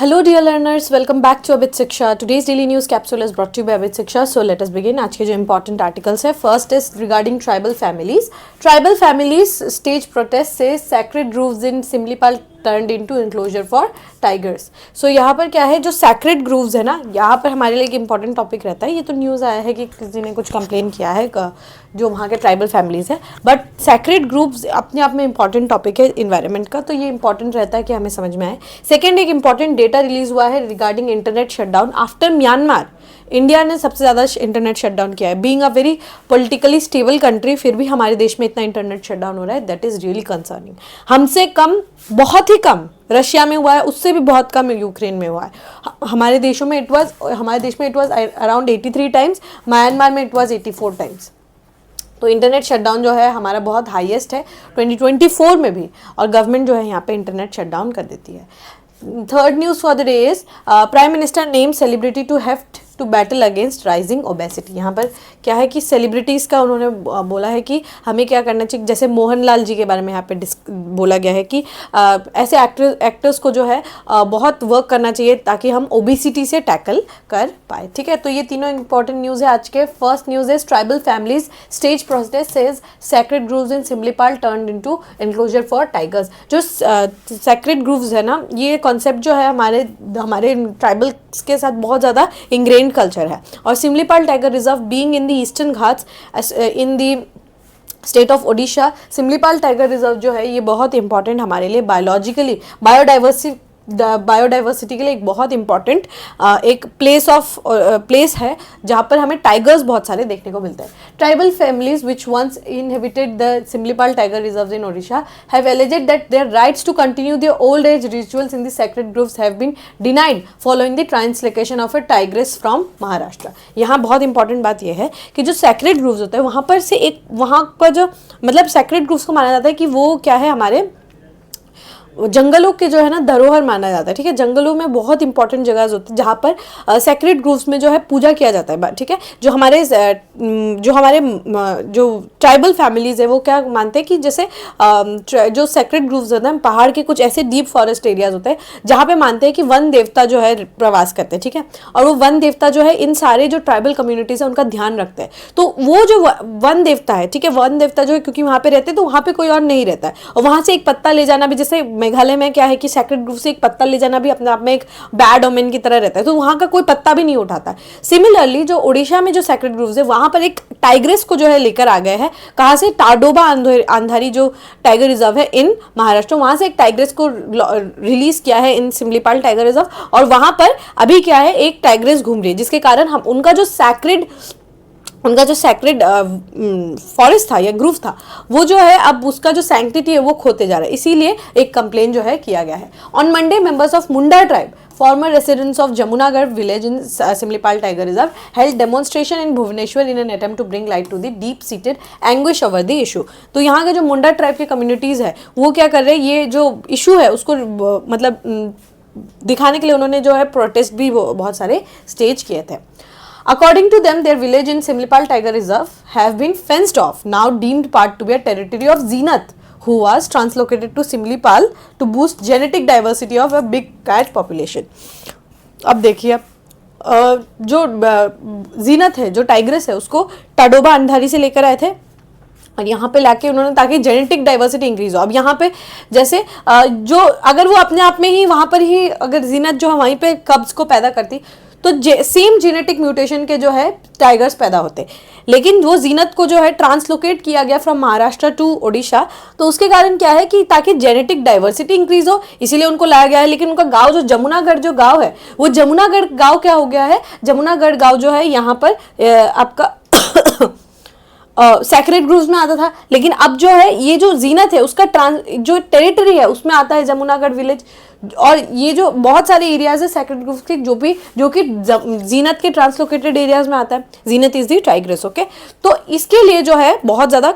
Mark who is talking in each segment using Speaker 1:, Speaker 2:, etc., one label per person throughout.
Speaker 1: Hello dear learners, welcome back to Abit Shiksha. Today's daily news capsule is brought to you by Abit Shiksha. So let us begin. आज के जो important articles है, first is regarding tribal families. Tribal families stage protest से sacred groves in Simlipal turned into enclosure for tigers. So यहाँ पर क्या है, जो sacred groves है ना, यहाँ पर हमारे लिए एक important topic रहता है. ये तो news आया है कि किसी ने कुछ complain किया है जो वहाँ के ट्राइबल फैमिलीज है, बट सैक्रेड ग्रुप्स अपने आप में इंपॉर्टेंट टॉपिक है इन्वायरमेंट का, तो ये इंपॉर्टेंट रहता है कि हमें समझ में आए. सेकेंड, एक इंपॉर्टेंट डेटा रिलीज हुआ है regarding internet shutdown after Myanmar. India ने सबसे ज़्यादा इंटरनेट शटडाउन किया है. Being a very politically stable country, फिर भी हमारे देश में इतना इंटरनेट शटडाउन हो रहा है, दैट इज़ रियली कंसर्निंग. हमसे कम, बहुत ही कम रशिया में हुआ है, उससे भी बहुत कम यूक्रेन में हुआ है. हमारे देश में it was around 83 times, Myanmar में इट वाज 84 टाइम्स. तो इंटरनेट शटडाउन जो है हमारा बहुत हाईएस्ट है 2024 में भी, और गवर्नमेंट जो है यहाँ पे इंटरनेट शटडाउन कर देती है. Third news for the day is prime minister name celebrity to heft to battle against rising obesity. यहाँ पर क्या है कि सेलिब्रिटीज़ का उन्होंने बोला है कि हमें क्या करना चाहिए. जैसे मोहनलाल जी के बारे में यहाँ पे बोला गया है कि ऐसे एक्टर्स को जो है बहुत वर्क करना चाहिए ताकि हम ओबेसिटी से टैकल कर पाए. ठीक है, तो ये तीनों इंपॉर्टेंट न्यूज़ है आज के. First news is tribal families stage protest says sacred groves in Simlipal turned into enclosure for tigers. जो सैक्रेड ग्रूव्स है ना, ये कॉन्सेप्ट जो है हमारे ट्राइबल के साथ बहुत ज़्यादा इंग्रेन कल्चर है. और Simlipal tiger reserve being in the Eastern Ghats in the state of Odisha, Simlipal tiger reserve जो है ये बहुत इंपॉर्टेंट हमारे लिए बायोलॉजिकली बायोडाइवर्सिटी के लिए एक बहुत इंपॉर्टेंट एक प्लेस है जहाँ पर हमें टाइगर्स बहुत सारे देखने को मिलते हैं. Tribal families which once inhabited the Simlipal tiger reserves in Odisha have alleged that their rights to continue their old age rituals in the sacred groves have been denied following the translocation of a tigress from Maharashtra. यहाँ बहुत important बात यह है कि जो sacred grooves होते हैं वहाँ पर से एक, वहाँ पर जो मतलब सेक्रेड ग्रूव्स को माना जाता है कि वो क्या है, हमारे जंगलों के जो है ना धरोहर माना जाता है. ठीक है, जंगलों में बहुत इंपॉर्टेंट जगह होती है जहाँ पर सेक्रेड ग्रूव्स में जो है पूजा किया जाता है. ठीक है, जो हमारे जो ट्राइबल फैमिलीज है वो क्या मानते हैं कि जैसे जो सेक्रेड ग्रूव्स होते हैं पहाड़ के कुछ ऐसे डीप फॉरेस्ट एरियाज होते हैं जहाँ पे मानते हैं कि वन देवता जो है प्रवास करते हैं. ठीक है, और वो वन देवता जो है इन सारे जो ट्राइबल कम्युनिटीज है उनका ध्यान रखते हैं. तो वो जो वन देवता है, ठीक है, वन देवता जो है क्योंकि वहाँ पे रहते हैं तो वहाँ पे कोई और नहीं रहता है, और वहाँ से एक पत्ता ले जाना भी, जैसे मेघालय में क्या है कि सेक्रेड ग्रूव से एक पत्ता ले जाना भी अपने आप में एक बैड ओमेन की तरह रहता है, तो वहाँ का कोई पत्ता भी नहीं उठाता. सिमिलरली जो ओडिशा में जो सेक्रेड ग्रूव्स है वहाँ पर एक टाइग्रेस को जो है लेकर आ गए हैं. कहाँ से? टाडोबा अंधारी जो टाइगर रिजर्व है इन महाराष्ट्र, वहाँ से एक टाइग्रेस को रिलीज किया है इन सिमलीपाल टाइगर रिजर्व, और वहाँ पर अभी क्या है, एक टाइग्रेस घूम रही है, जिसके कारण हम उनका जो सैक्रेड फॉरेस्ट था या ग्रूव था वो जो है अब उसका जो सैंक्टिटी है वो खोते जा रहा है. इसीलिए एक कंप्लेन जो है किया गया है. On Monday members of Munda tribe, former residents of Jamunagढ़ village in Simlipal Tiger Reserve held demonstration in Bhubaneswar in an attempt to bring light to the deep-seated anguish over the issue. तो यहाँ के जो मुंडा tribe के communities है वो क्या कर रहे हैं, ये जो इशू है उसको मतलब दिखाने के लिए उन्होंने जो है प्रोटेस्ट भी बहुत सारे स्टेज किए थे. According to them, their village in Simlipal Tiger Reserve have been fenced off, now deemed part to be a territory of Zenith, who was translocated to Simlipal to boost genetic diversity of a big cat population. अब देखिए, जो जीनत है, जो tigress है, उसको टाडोबा अंधारी से लेकर आए थे और यहाँ पे लाके उन्होंने, ताकि जेनेटिक डाइवर्सिटी इंक्रीज हो. अब यहाँ पे जैसे जो अगर वो अपने आप में ही वहाँ पर ही अगर जीनत जो है वहीं पे कब्ज को पैदा करती तो सेम जेनेटिक म्यूटेशन के जो है टाइगर्स पैदा होते, लेकिन वो जीनत को जो है ट्रांसलोकेट किया गया फ्रॉम महाराष्ट्र टू ओडिशा. तो उसके कारण क्या है कि ताकि जेनेटिक डाइवर्सिटी इंक्रीज हो इसीलिए उनको लाया गया है. लेकिन उनका गांव जो जमुनागढ़ जो गांव है, वो जमुनागढ़ गांव क्या हो गया है, जमुनागढ़ गांव जो है यहाँ पर आपका सैक्रेड ग्रूव्स में आता था, लेकिन अब जो है ये जो जीनत है उसका जो टेरिटरी है उसमें आता है जमुनागढ़ विलेज. और ये जो बहुत सारे एरियाज है सैक्रेड ग्रूव्स के जो कि जीनत के ट्रांसलोकेटेड एरियाज में आता है. जीनत इज दी टाइग्रेस. ओके, तो इसके लिए जो है बहुत ज़्यादा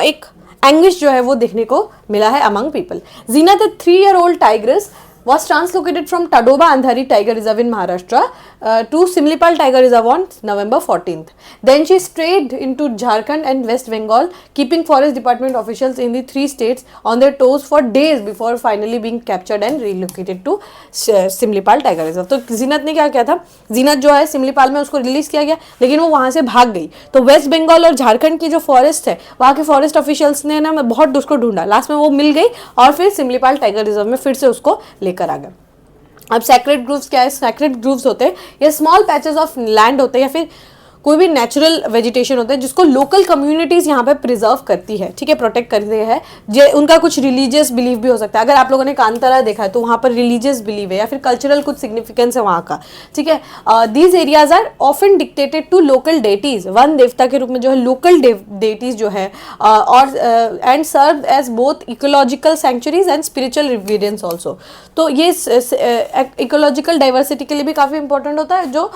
Speaker 1: एक एंग्विश जो है वो देखने को मिला है among people. Zeenat, a 3-year-old tigress was translocated from Tadoba Andhari Tiger Reserve in Maharashtra to Simlipal Tiger Reserve on November 14th. Then she strayed into Jharkhand and West Bengal, keeping forest department officials in the three states on their toes for days before finally being captured and relocated to Simlipal Tiger Reserve. तो जीनत ने क्या किया था, जीनत जो है सिमलीपाल में उसको release किया गया, लेकिन वो वहां से भाग गई. तो वेस्ट बंगाल और झारखंड की जो फॉरेस्ट है, वहाँ के फॉरेस्ट ऑफिशियल्स ने ना बहुत उसको ढूंढा, लास्ट में वो मिल गई और फिर सिमलीपाल टाइगर रिजर्व में फिर से उसको लेकर आ गए. अब सैक्रेड ग्रूव्स क्या है? सैक्रेड ग्रूव्स होते हैं ये स्मॉल पैचेस ऑफ लैंड होते हैं या फिर कोई भी नेचुरल वेजिटेशन होता है जिसको लोकल कम्युनिटीज यहाँ पे प्रिजर्व करती है, ठीक है, प्रोटेक्ट करते हैं. उनका कुछ रिलीजियस बिलीव भी हो सकता है. अगर आप लोगों ने कांतारा देखा है तो वहाँ पर रिलीजियस बिलीव है या फिर कल्चरल कुछ सिग्निफिकेंस है वहाँ का, ठीक है. These areas are often dictated to local deities, वन देवता के रूप में जो है लोकल डेटीज जो है, और and serve as both ecological sanctuaries and spiritual reverence also. तो ये इकोलॉजिकल डाइवर्सिटी के लिए भी काफ़ी इंपॉर्टेंट होता है, जो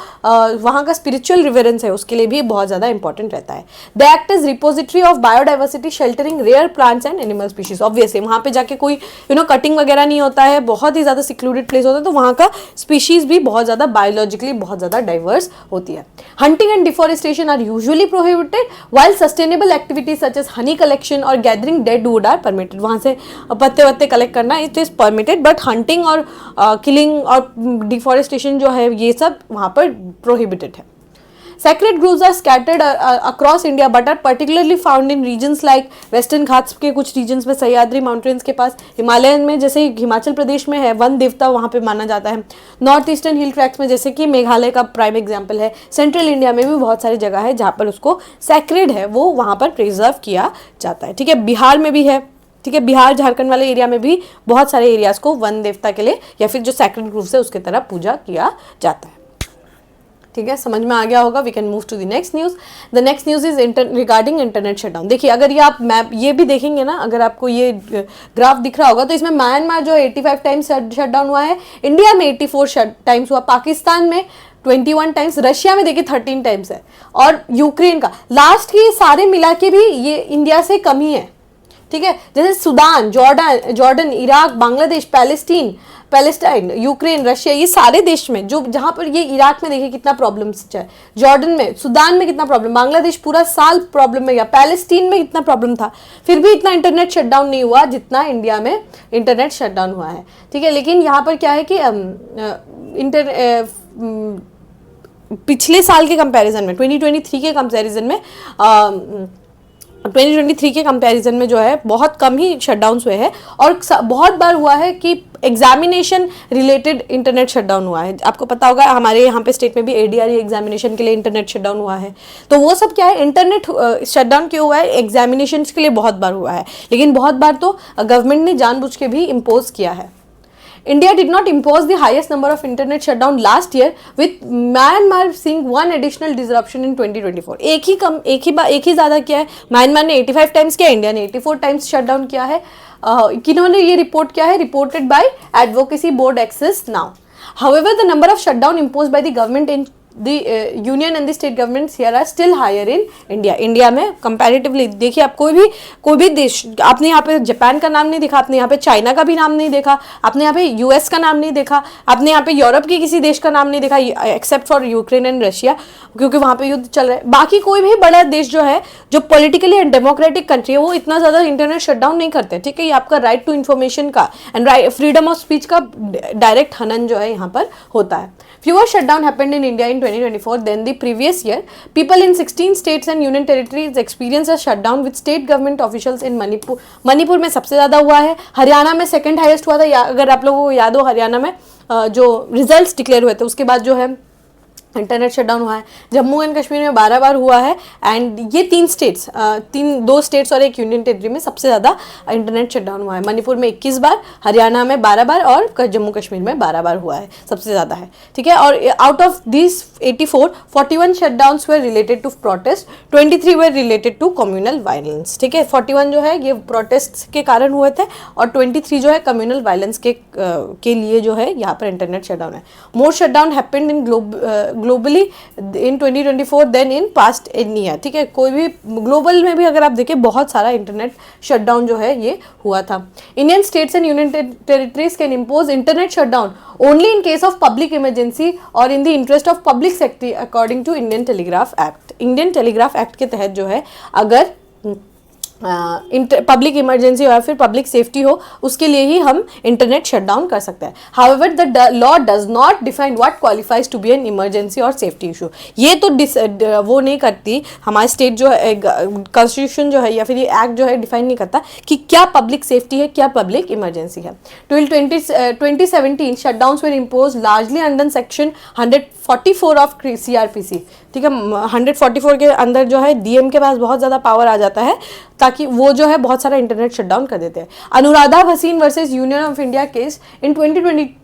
Speaker 1: वहाँ का स्पिरिचुअल रिवरेंस है उसके लिए भी बहुत ज़्यादा इंपॉर्टेंट रहता है. The act is repository of biodiversity sheltering rare plants and animal species. Obviously वहाँ पे जाके कोई कटिंग वगैरह नहीं होता है, बहुत ही ज़्यादा सिक्लूडेड प्लेस होता है, तो वहाँ का स्पीशीज भी बहुत ज़्यादा बायोलॉजिकली बहुत ज़्यादा डाइवर्स होती है. Hunting and deforestation are usually prohibited while sustainable activities such as honey collection और gathering dead wood are permitted. वहाँ से पत्ते वत्ते कलेक्ट करना it is permitted, but hunting और किलिंग और डिफॉरेस्टेशन जो है ये सब वहाँ पर प्रोहिबिटेड है. Sacred groves are scattered across India but are particularly found in regions like Western Ghats के कुछ regions में, सह्याद्री माउंटेन्स के पास, हिमालय में जैसे हिमाचल प्रदेश में है, वन देवता वहाँ पे माना जाता है. नॉर्थ ईस्टर्न हिल ट्रैक्स में जैसे कि मेघालय का प्राइम एग्जाम्पल है. सेंट्रल इंडिया में भी बहुत सारी जगह है जहाँ पर उसको सैक्रेड है वो वहाँ पर प्रिजर्व किया जाता है, ठीक है. बिहार में भी है, ठीक है, बिहार झारखंड वाले एरिया में भी बहुत सारे एरियाज को वन देवता के लिए या फिर जो सैक्रेड ग्रूव्स है उसके तरह पूजा किया जाता है. ठीक है, समझ में आ गया होगा. We can move to the next news. The next news is regarding internet shutdown. देखिए अगर ये आप मैप ये भी देखेंगे ना, अगर आपको ये ग्राफ दिख रहा होगा तो इसमें म्यांमार जो 85 टाइम्स शटडाउन हुआ है, इंडिया में 84 टाइम्स हुआ, पाकिस्तान में 21 टाइम्स, रशिया में देखिए 13 टाइम्स है, और यूक्रेन का लास्ट के सारे मिला के भी ये इंडिया से कम ही है, ठीक है. जैसे Sudan, Jordan, Iraq, Bangladesh, Palestine, Ukraine, Russia, ये सारे देश में जो जहाँ पर ये इराक में देखिए कितना प्रॉब्लम्स है, जॉर्डन में, सुदान में कितना प्रॉब्लम, बांग्लादेश पूरा साल प्रॉब्लम में गया, पैलेस्टीन में कितना प्रॉब्लम था, फिर भी इतना इंटरनेट शटडाउन नहीं हुआ जितना इंडिया में इंटरनेट शटडाउन हुआ है, ठीक है. लेकिन यहाँ पर क्या है कि पिछले साल के कंपैरिजन में 2023 के कंपैरिजन में 2023 के कंपैरिजन में जो है बहुत कम ही शटडाउन्स हुए हैं, और बहुत बार हुआ है कि एग्जामिनेशन रिलेटेड इंटरनेट शटडाउन हुआ है. आपको पता होगा हमारे यहाँ पे स्टेट में भी ADRE एग्जामिनेशन के लिए इंटरनेट शटडाउन हुआ है. तो वो सब क्या है, इंटरनेट शटडाउन क्यों हुआ है, एग्जामिनेशन के लिए बहुत बार हुआ है, लेकिन बहुत बार तो गवर्नमेंट ने जानबूझ के भी इम्पोज किया है. India did not impose the highest number of internet shutdown last year, with Myanmar seeing one additional disruption in 2024. एक ही ज़्यादा किया है. म्यांमार ने 85 टाइम्स किया, इंडिया ने 84 टाइम्स शटडाउन किया है. किन्होंने ये रिपोर्ट किया है? Reported by advocacy board access now. However, the number of shutdown imposed by the government in the union and the state governments here are still higher in India. India में comparatively देखिए, आप कोई भी देश, आपने यहाँ पे जापान का नाम नहीं देखा, आपने यहाँ पे चाइना का भी नाम नहीं देखा, आपने यहाँ पे US का नाम नहीं देखा, आपने यहाँ पे यूरोप के किसी देश का नाम नहीं देखा except for Ukraine and Russia, क्योंकि वहाँ पे युद्ध चल रहा है. बाकी कोई भी बड़ा देश जो है, जो पॉलिटिकली एंड डेमोक्रेटिक कंट्री है, वो इतना ज़्यादा इंटरनेट शटडाउन नहीं करते, ठीक है. ये आपका राइट टू इन्फॉर्मेशन का एंड फ्रीडम ऑफ स्पीच का डायरेक्ट हनन जो है यहाँ पर होता है. Fewer shutdown happened in India in 2024 than the previous year. People in 16 states and union territories experienced a shutdown with state government officials in Manipur. Manipur में सबसे ज़्यादा हुआ है, हरियाणा में सेकंड हाईएस्ट हुआ था. अगर आप लोगों को याद हो, हरियाणा में जो रिजल्ट्स डिक्लेयर हुए थे उसके बाद जो है इंटरनेट शटडाउन हुआ है. जम्मू एंड कश्मीर में 12 बार हुआ है, एंड ये 2 स्टेट्स और एक यूनियन टेरिटरी में सबसे ज़्यादा इंटरनेट शटडाउन हुआ है. मणिपुर में 21 बार, हरियाणा में 12 बार और जम्मू कश्मीर में 12 बार हुआ है, सबसे ज़्यादा है, ठीक है. और out of this 84, 41 shutdowns were related to protest, 23 were related to communal violence, ठीक है. 41 जो है ये प्रोटेस्ट के कारण हुए थे, और 23 जो है कम्युनल वायलेंस के लिए जो है यहाँ पर इंटरनेट शटडाउन है. More shutdown happened in globally in 2024 than in past in year, ठीक है। कोई भी ग्लोबल में भी अगर आप देखें बहुत सारा इंटरनेट शटडाउन जो है ये हुआ था। Indian states and union territories can impose internet shutdown only in case of public emergency और in the interest of public safety according to Indian telegraph act. Indian telegraph act के तहत जो है अगर पब्लिक इमरजेंसी या फिर public safety हो उसके लिए ही हम इंटरनेट शटडाउन कर सकते हैं। However the law does not define what qualifies to be an emergency और सेफ्टी इशू। ये तो वो नहीं करती, हमारे स्टेट जो है कॉन्स्टिट्यूशन जो है या फिर ये एक्ट जो है डिफाइन नहीं करता कि क्या पब्लिक सेफ्टी है, क्या पब्लिक इमरजेंसी है। Till 2017 shutdowns were impose largely under section 144 of CRPC, ठीक है। 144 के अंदर जो है डीएम के पास बहुत ज़्यादा पावर आ जाता है ताकि वो जो है बहुत सारा इंटरनेट शटडाउन कर देते हैं। Anuradha Bhasin versus union of India case in 2020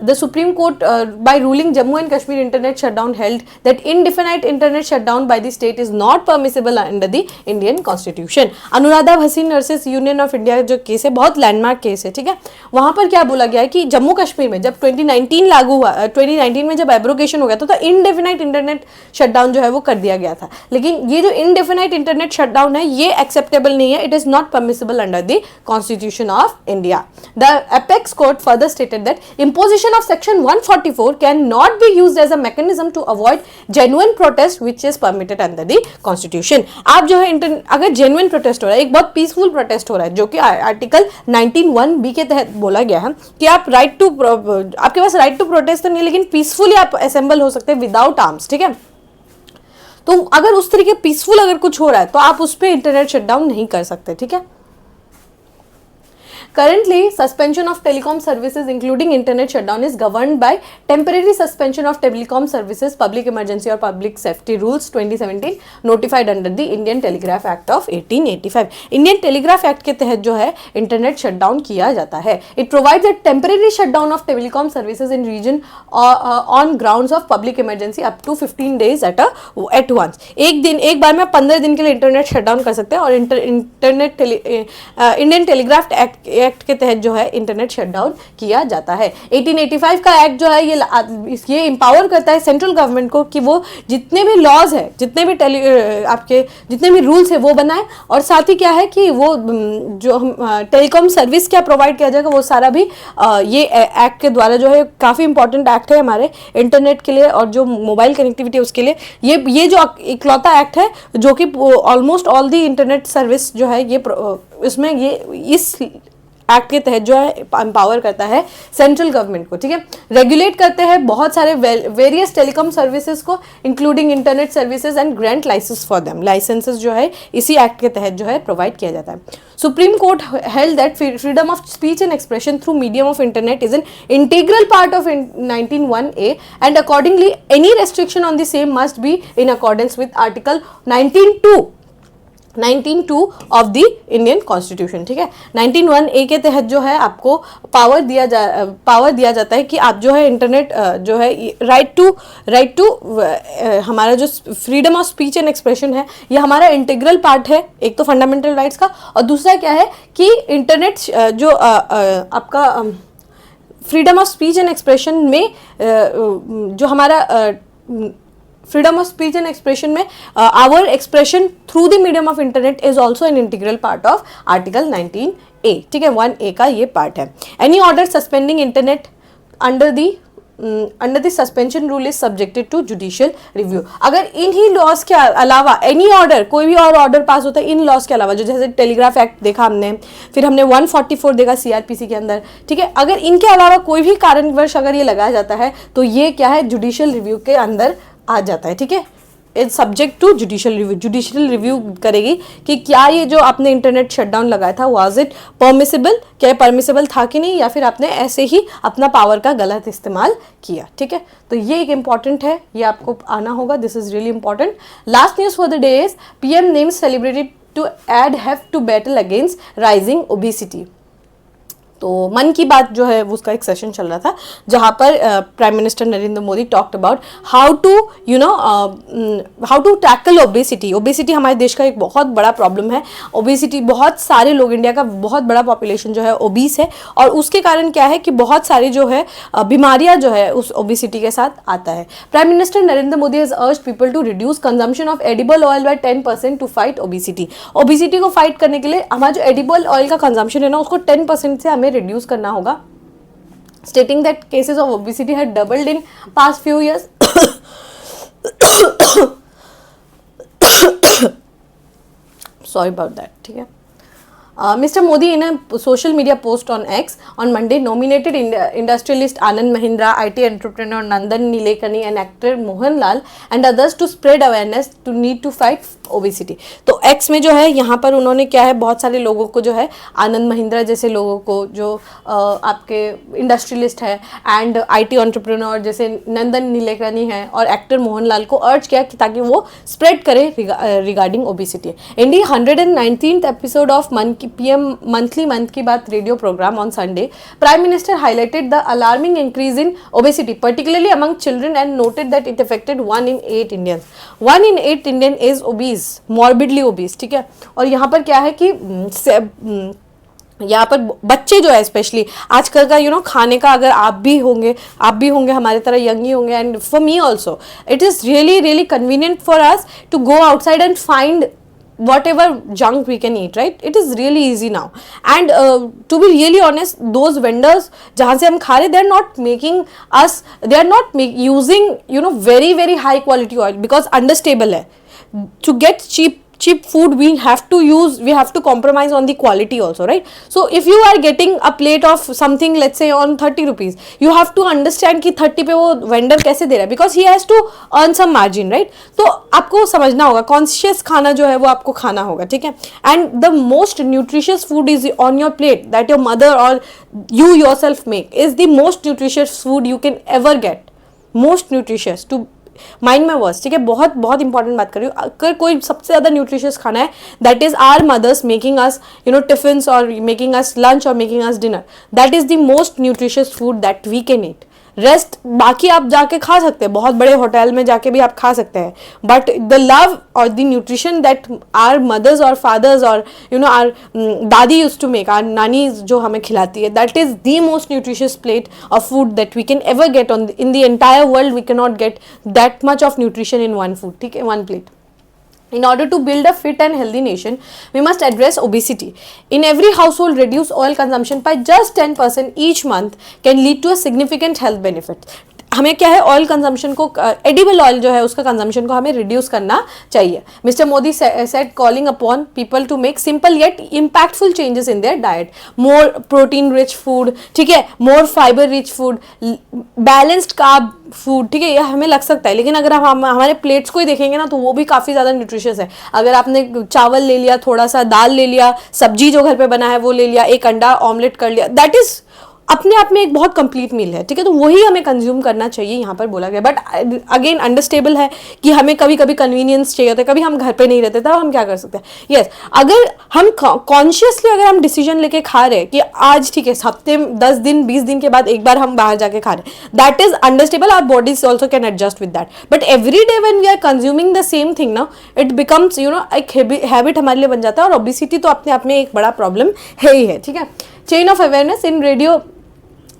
Speaker 1: the Supreme Court by ruling Jammu and Kashmir internet shutdown held that indefinite internet shutdown by the state is not permissible under the Indian Constitution। Anuradha Bhasin versus union of India जो case है बहुत landmark case है, ठीक है। वहां पर क्या बोला गया है कि जम्मू कश्मीर में जब 2019 लागू हुआ, 2019 में जब एब्रोगेशन हो गया तो इनडेफिनाइट इंटरनेट शटडाउन जो है वो कर दिया गया था। लेकिन ये जो इनडेफिनाइट इंटरनेट शटडाउन है ये एक्सेप्टेबल नहीं है, it is not permissible under the constitution of India. The apex court further stated imposition of section 144 cannot be used as a mechanism to avoid genuine protest which is permitted under the constitution। आप जो है अगर genuine protest हो रहा है, एक बहुत peaceful protest हो रहा है जो कि आर्टिकल 19(1)(b) के तहत बोला गया है कि आप आपके पास राइट टू प्रोटेस्ट तो नहीं लेकिन पीसफुली आप असेंबल हो सकते हैं विदाउट आर्म्स, ठीक है। तो अगर उस तरीके पीसफुल अगर कुछ हो रहा है तो आप उस पर इंटरनेट शटडाउन नहीं कर सकते, ठीक है। Currently, suspension of telecom services including internet shutdown is governed by temporary suspension of telecom services public emergency or public safety rules 2017 notified under the Indian Telegraph Act of 1885। Indian Telegraph Act के तहत जो है internet shutdown किया जाता है। It provides a temporary shutdown of telecom services in region on grounds of public emergency up to 15 days at once। एक बार में 15 दिन के लिए इंटरनेट शटडाउन कर सकते हैं और इंडियन टेलीग्राफ एक्ट के तहत जो है इंटरनेट शटडाउन किया जाता है। 1885 का एक्ट जो है ये एम्पावर करता है सेंट्रल गवर्नमेंट को कि वो जितने भी लॉज है, जितने भी रूल्स है वो बनाए और साथ ही क्या है कि वो जो टेलीकॉम सर्विस क्या प्रोवाइड किया जाएगा वो सारा भी ये एक्ट के द्वारा जो है काफ़ी इंपॉर्टेंट एक्ट है हमारे इंटरनेट के लिए और जो मोबाइल कनेक्टिविटी उसके लिए ये जो इकलौता एक्ट है जो कि almost all the internet service जो है ये इसमें ये इस एक्ट के तहत जो है एम्पावर करता है सेंट्रल गवर्नमेंट को, ठीक है। रेगुलेट करते हैं बहुत सारे वेरियस टेलीकॉम सर्विसेज को including internet services and grant license for them. Licenses जो है इसी एक्ट के तहत जो है प्रोवाइड किया जाता है। Supreme court held that freedom of speech and expression through medium of internet is an integral part of 19(1)(a) and accordingly any restriction on the same must be in accordance with article 19(2) of the Indian constitution, ठीक है। 19(1)(a) के तहत जो है आपको power दिया जाता है कि आप जो है इंटरनेट जो है राइट टू हमारा जो freedom of speech and expression है ये हमारा इंटीग्रल पार्ट है, एक तो फंडामेंटल राइट्स का और दूसरा क्या है कि इंटरनेट जो आपका freedom of speech and expression में जो हमारा freedom of speech and expression में our expression through the medium of internet is also an integral part of article 19(a), ठीक है। 1(a) का ये पार्ट है। Any order suspending internet under the suspension rule is subjected to judicial review. अगर इन्हीं laws के अलावा any order, कोई भी और ऑर्डर पास होता है इन लॉज के अलावा, जो जैसे टेलीग्राफ एक्ट देखा हमने, फिर हमने 144 देखा CRPC के अंदर, ठीक है। अगर इनके अलावा कोई भी कारणवश अगर ये लगाया जाता है तो ये क्या है जुडिशियल रिव्यू के अंदर आ जाता है, ठीक है। Is subject to judicial review. Judicial review करेगी कि क्या ये जो आपने इंटरनेट शटडाउन लगाया था वाज इट परमिसिबल, क्या परमिसिबल था कि नहीं, या फिर आपने ऐसे ही अपना पावर का गलत इस्तेमाल किया, ठीक है। तो ये एक इंपॉर्टेंट है, ये आपको आना होगा, this is really important. Last news for the day is PM names celebrated to ad have to battle against rising obesity. तो मन की बात जो है उसका एक सेशन चल रहा था जहाँ पर prime minister Narendra Modi talked about how to tackle obesity. Obesity हमारे देश का एक बहुत बड़ा प्रॉब्लम है। ओबेसिटी, बहुत सारे लोग, इंडिया का बहुत बड़ा पॉपुलेशन जो है ओबीस है, और उसके कारण क्या है कि बहुत सारी जो है बीमारियां जो है उस ओबेसिटी के साथ आता है। Prime minister Narendra Modi has urged people to reduce consumption of edible oil by 10% to fight obesity. Obesity को फाइट करने के लिए हमारा जो एडिबल ऑयल का कंजम्पशन है ना, उसको 10% से हमें रिड्यूस करना होगा। Stating that cases of obesity had doubled in past few years. Sorry about that, ठीक है। Mr. Modi, in a social media post on X on Monday, nominated industrialist Anand Mahindra, IT entrepreneur Nandan Nilekani, and actor Mohanlal and others to spread awareness to need to fight obesity. तो x में जो है यहाँ पर उन्होंने क्या है, बहुत सारे लोगों को जो है, आनंद महिंद्रा जैसे लोगों को जो आपके इंडस्ट्रियलिस्ट है, एंड आईटी एंटरप्रेन्योर जैसे नंदन नीलेकनी है, और एक्टर मोहनलाल को अर्ज किया कि ताकि वो स्प्रेड करे regarding obesity. In the 119th episode of PM monthly Mann Ki Baat radio program on Sunday, prime minister highlighted the alarming increase in obesity particularly among children and noted that it affected 1 in 8 Indians। 1 in 8 Indian is obese, morbidly obese, ठीक है। और यहाँ पर क्या है कि यहाँ पर बच्चे जो है स्पेशली आजकल का खाने का, अगर आप भी होंगे हमारे तरह यंग ही होंगे, and for me also it is really convenient for us to go outside and find whatever junk we can eat, right? It is really easy now, and to be really honest, those vendors jahan se hum kha rahe, they are not making us, they are not using very high quality oil, because understable hai to get cheap food we have to compromise on the quality also, right? So if you are getting a plate of something, let's say on 30 rupees, you have to understand कि 30 पे वो vendor कैसे दे रहा है, because he has to earn some margin, right? तो आपको समझना होगा, कॉन्शियस खाना जो है वो आपको खाना होगा, ठीक है। And the most nutritious food is on your plate that your mother और you yourself make is the most nutritious food you can ever get. Most nutritious, to mind my words, ठीक है। बहुत इंपॉर्टेंट बात कर रही हूँ। अगर कोई सबसे ज़्यादा न्यूट्रिशियस खाना है, that is our mothers making us tiffins और मेकिंग अस लंच और making us dinner, that is the most nutritious food that we can eat. Rest बाकी आप जाके खा सकते हैं, बहुत बड़े होटल में जाके भी आप खा सकते हैं, बट द लव और the nutrition that our mothers और फादर्स और our dadi use to make, our nani जो हमें खिलाती है, that is the most nutritious plate of food that we can ever get on in the entire world. We can not get that much of nutrition in one food, ठीक है, one plate. In order to build a fit and healthy nation, we must address obesity. In every household, reduce oil consumption by just 10% each month can lead to a significant health benefit. हमें क्या है, oil consumption को, edible oil जो है उसका consumption को हमें reduce करना चाहिए। Mister Modi said calling upon people to make simple yet impactful changes in their diet, more protein rich food, ठीक है, more fibre rich food, balanced carb food, ठीक है। ये हमें लग सकता है, लेकिन अगर हम हमारे प्लेट्स को ही देखेंगे ना, तो वो भी काफ़ी ज़्यादा न्यूट्रिशियस है। अगर आपने चावल ले लिया, थोड़ा सा दाल ले लिया, सब्जी जो घर पे बना है वो ले लिया, एक अंडा ऑमलेट कर लिया, दैट इज़ अपने आप में एक बहुत कंप्लीट मील है, ठीक है। तो वही हमें कंज्यूम करना चाहिए, यहाँ पर बोला गया। बट अगेन अंडरस्टेबल है कि हमें कभी कभी कन्वीनियंस चाहिए होता है, कभी हम घर पे नहीं रहते, तब हम क्या कर सकते हैं। यस, अगर हम कॉन्शियसली अगर हम डिसीजन लेके खा रहे हैं कि आज ठीक है, हफ्ते 10 दिन 20 दिन के बाद एक बार हम बाहर जाके खा रहे हैं, that is understandable, our bodies also can adjust with that. But every day when we are consuming the same thing ना, इट बिकम्स एक हैबिट हमारे लिए बन जाता है, और ओबेसिटी तो अपने आप में एक बड़ा प्रॉब्लम है ही है, ठीक है। Chain of awareness in radio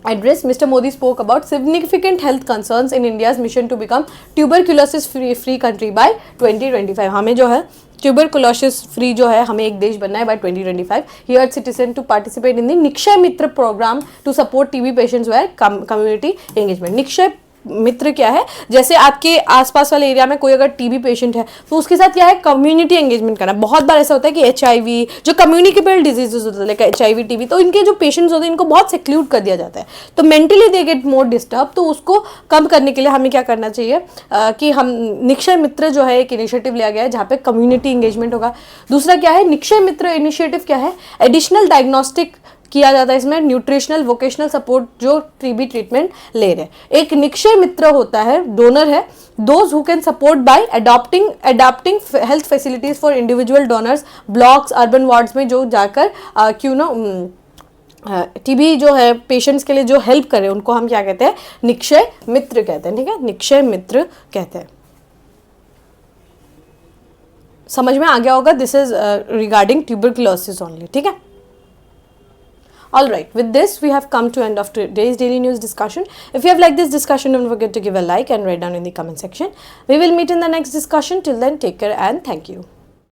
Speaker 1: address, Mr. Modi spoke about significant health concerns in India's mission to become tuberculosis free country by 2025. हमें जो है ट्यूबरकुलोसिस फ्री जो है हमें एक देश बनना है by 2025. He urged citizens to participate in the Nikshay Mitra program to support TB patients where community engagement. Nikshay मित्र क्या है, जैसे आपके आसपास वाले एरिया में कोई अगर टीबी पेशेंट है तो उसके साथ क्या है, कम्युनिटी एंगेजमेंट करना। बहुत बार ऐसा होता है कि HIV जो कम्युनिकेबल डिजीजेस होते हैं लाइक HIV टीबी, तो इनके जो पेशेंट्स होते हैं इनको बहुत सेक्लूड कर दिया जाता है, तो mentally they get more disturb. तो उसको कम करने के लिए हमें क्या करना चाहिए कि हम निक्षय मित्र जो है एक इनिशिएटिव लिया गया है जहाँ पे कम्युनिटी एंगेजमेंट होगा। दूसरा क्या है, निक्षय मित्र इनिशिएटिव क्या है, एडिशनल डायग्नोस्टिक किया जाता है इसमें, न्यूट्रिशनल वोकेशनल सपोर्ट जो टीबी ट्रीटमेंट ले रहे। एक निक्षय मित्र होता है, डोनर है, those who can support by adopting health facilities for individual donors, blocks, urban wards में जो जाकर टीबी जो है पेशेंट्स के लिए जो हेल्प करे उनको हम क्या कहते हैं, निक्षय मित्र कहते हैं, ठीक है, निक्षय मित्र कहते हैं। समझ में आ गया होगा, this is regarding tuberculosis only, ठीक है। All right, with this we have come to end of today's daily news discussion. If you have liked this discussion, don't forget to give a like and write down in the comment section. We will meet in the next discussion. Till then, take care and thank you.